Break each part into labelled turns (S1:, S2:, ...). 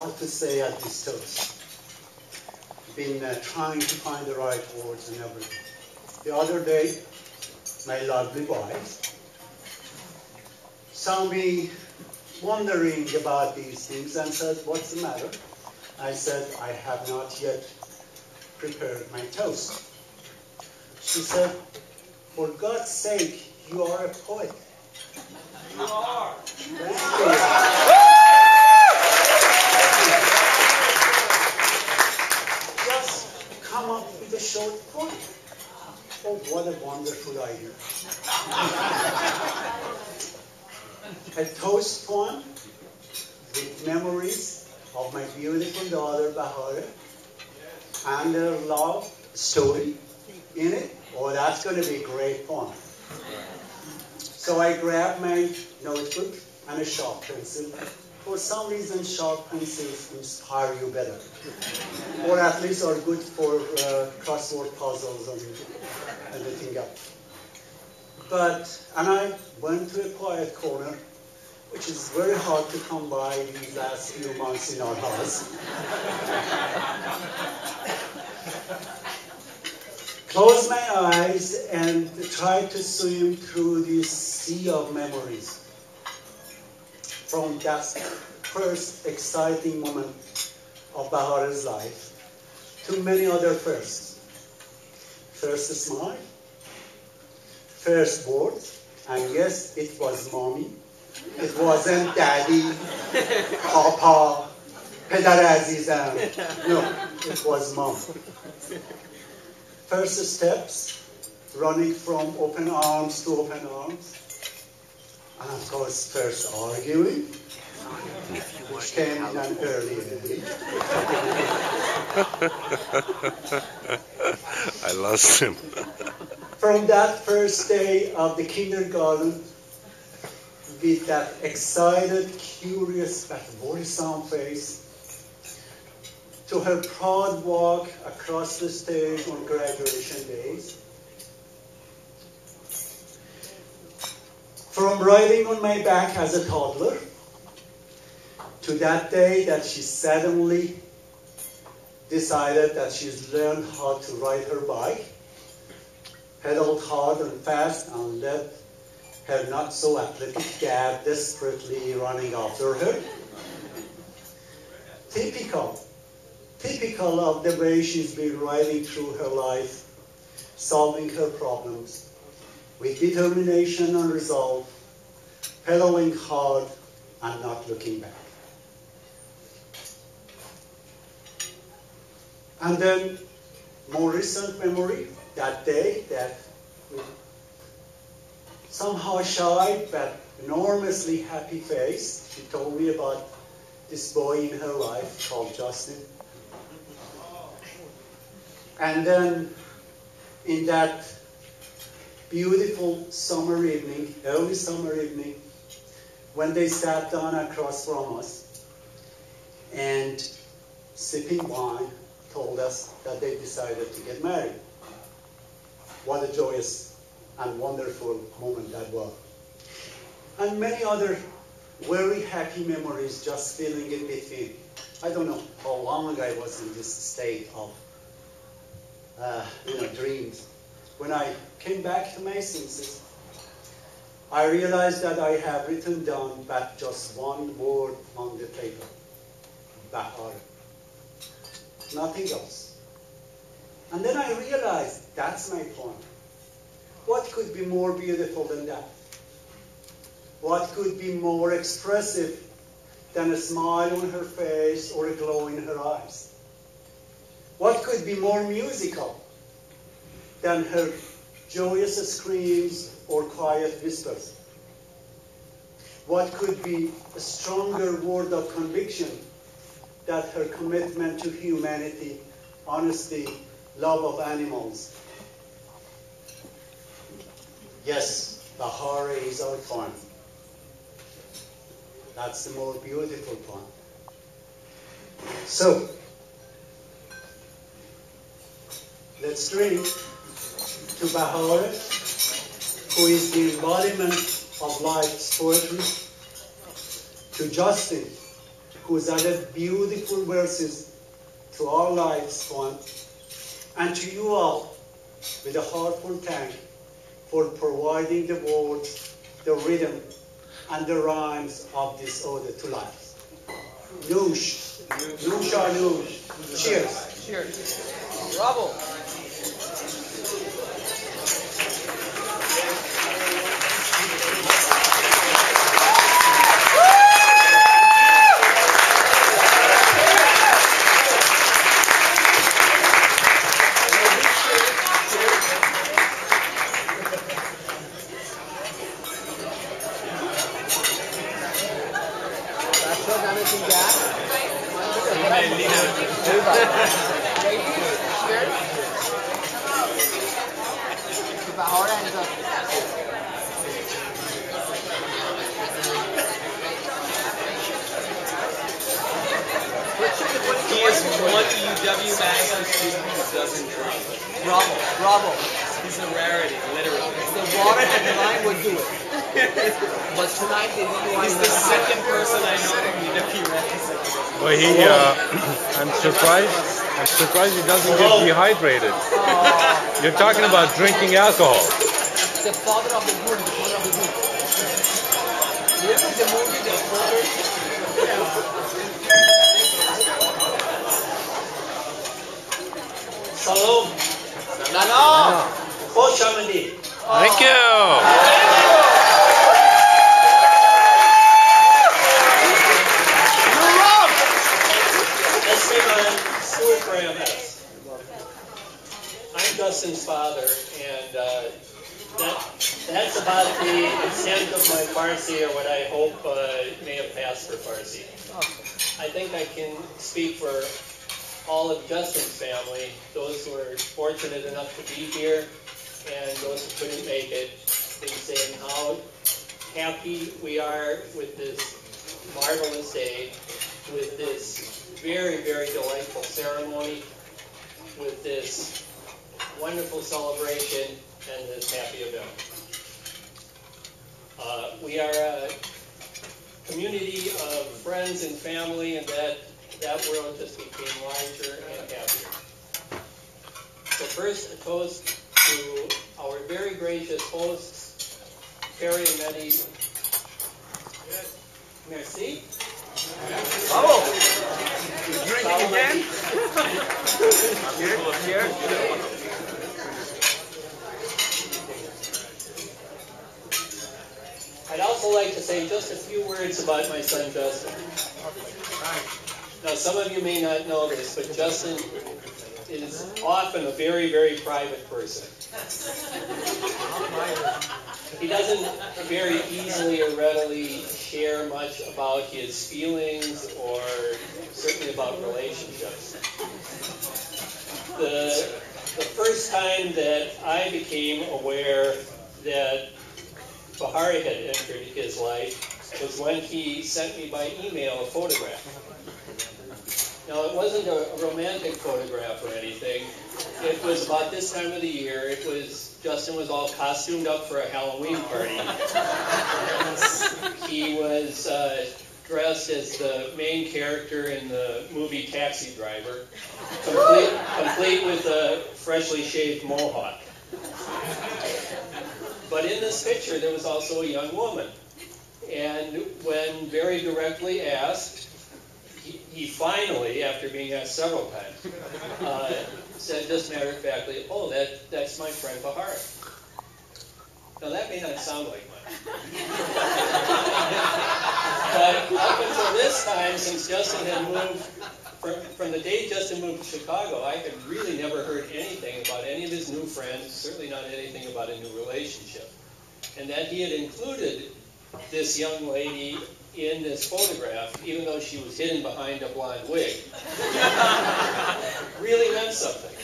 S1: What to say at this toast. Been trying to find the right words and everything. The other day, my lovely wife saw me wondering about these things and said, "What's the matter?" I said, "I have not yet prepared my toast." She said, "For God's sake, you are a poet."
S2: You are.
S1: Thank you. Just come up with a short poem. Oh, what a wonderful idea. A toast poem with memories of my beautiful daughter, Bahareh, and their love story in it. Oh, that's going to be a great poem. So I grabbed my notebook and a sharp pencil. For some reason, sharp pencils inspire you better. Or at least are good for crossword puzzles and everything else. And I went to a quiet corner, which is very hard to come by these last few months in our house. Closed my eyes and tried to swim through this sea of memories. From that first exciting moment of Bahareh's life to many other firsts. First smile, first word, and yes, it was mommy. It wasn't daddy, papa, pedar azizam. No, it was mom. First steps, running from open arms to open arms. And of course, first arguing, which came in an early age.
S3: I lost him.
S1: From that first day of the kindergarten, with that excited, curious, but worrisome face, to her proud walk across the stage on graduation days. From riding on my back as a toddler, to that day that she suddenly decided that she's learned how to ride her bike, pedaled hard and fast, and let her not so athletic dad desperately running after her. Typical of the way she's been riding through her life, solving her problems with determination and resolve, pedaling hard and not looking back. And then, more recent memory, that day, that somehow shy but enormously happy face, she told me about this boy in her life called Justin. And then, in that beautiful summer evening, early summer evening, when they sat down across from us and sipping wine, told us that they decided to get married. What a joyous and wonderful moment that was. And many other very happy memories just filling in between. I don't know how long I was in this state of dreams. When I came back to my senses, I realized that I have written down but just one word on the paper. Bahareh. Nothing else. And then I realized that's my point. What could be more beautiful than that? What could be more expressive than a smile on her face or a glow in her eyes? What could be more musical than her joyous screams or quiet whispers? What could be a stronger word of conviction than her commitment to humanity, honesty, love of animals? Yes, Bahareh is our poem. That's the more beautiful poem. So, let's drink to Bahareh, who is the embodiment of life's poetry, to Justin, who's added beautiful verses to our lives, one, and to you all with a heartful thank for providing the words, the rhythm, and the rhymes of this ode to life. Noosh. Noosh or noosh. Cheers.
S2: Cheers. Bravo. He is one UW Magazine student who doesn't drink.
S3: Bravo, bravo.
S2: He's a rarity, literally.
S3: The water and the lime would do it. But tonight they didn't want
S2: He's the second person I know from UW Magazine.
S4: Well, I'm surprised. I'm surprised he doesn't get dehydrated. You're talking about drinking alcohol.
S3: The father of the group, the father of the group. Remember the movie, The Father?
S1: Salom.
S3: No.
S1: Khosh Amadi.
S4: Thank you.
S5: I'm Dustin's father, and that's about the extent of my Farsi, or what I hope may have passed for Farsi. I think I can speak for all of Justin's family, those who are fortunate enough to be here, and those who couldn't make it, in saying how happy we are with this marvelous day, with this very, very delightful ceremony, with this wonderful celebration, and this happy event. We are a community of friends and family, and that world just became larger and happier. So first, a toast to our very gracious hosts, Perry and Nettie. Merci.
S3: Bravo. You drinking again? Cheers.
S5: I'd also like to say just a few words about my son Justin. Now, some of you may not know this, but Justin is often a very, very private person. He doesn't very easily or readily share much about his feelings or certainly about relationships. The first time that I became aware that Bahareh had entered his life was when he sent me by email a photograph. Now, it wasn't a romantic photograph or anything. It was about this time of the year. Justin was all costumed up for a Halloween party. He was dressed as the main character in the movie Taxi Driver, complete with a freshly shaved mohawk. But in this picture, there was also a young woman. And when very directly asked, he finally, after being asked several times, said just matter-of-factly, "Oh, that's my friend Bahareh." Now, that may not sound like much. But up until this time, since Justin had moved, from the day Justin moved to Chicago, I had really never heard anything about any of his new friends, certainly not anything about a new relationship. And that he had included this young lady in this photograph, even though she was hidden behind a blonde wig, really meant something.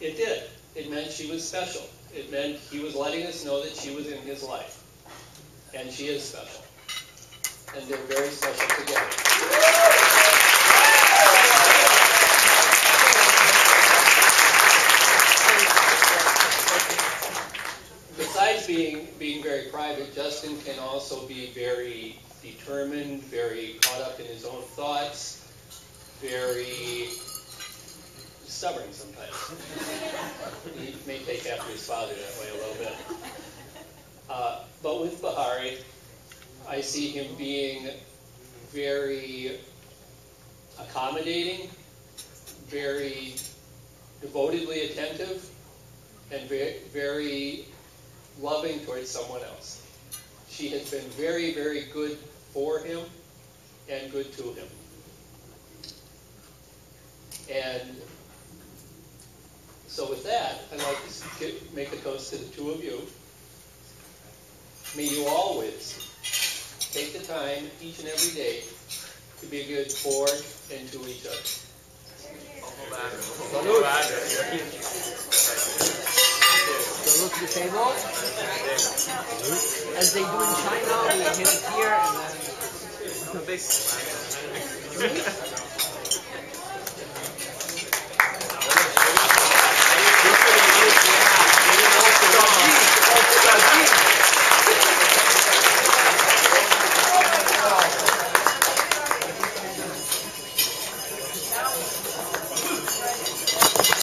S5: It did. It meant she was special. It meant he was letting us know that she was in his life. And she is special. And they're very special together. Besides being very private, Justin can also be very determined, very caught perhaps very stubborn sometimes. He may take after his father that way a little bit. But with Bahareh, I see him being very accommodating, very devotedly attentive, and very loving towards someone else. She has been very, very good for him and good to him. And so with that, I'd like to make a toast to the two of you. May you always take the time each and every day to be good for and to each other.
S3: Salute. Salute to the table. As they do in China, we hit it here and then...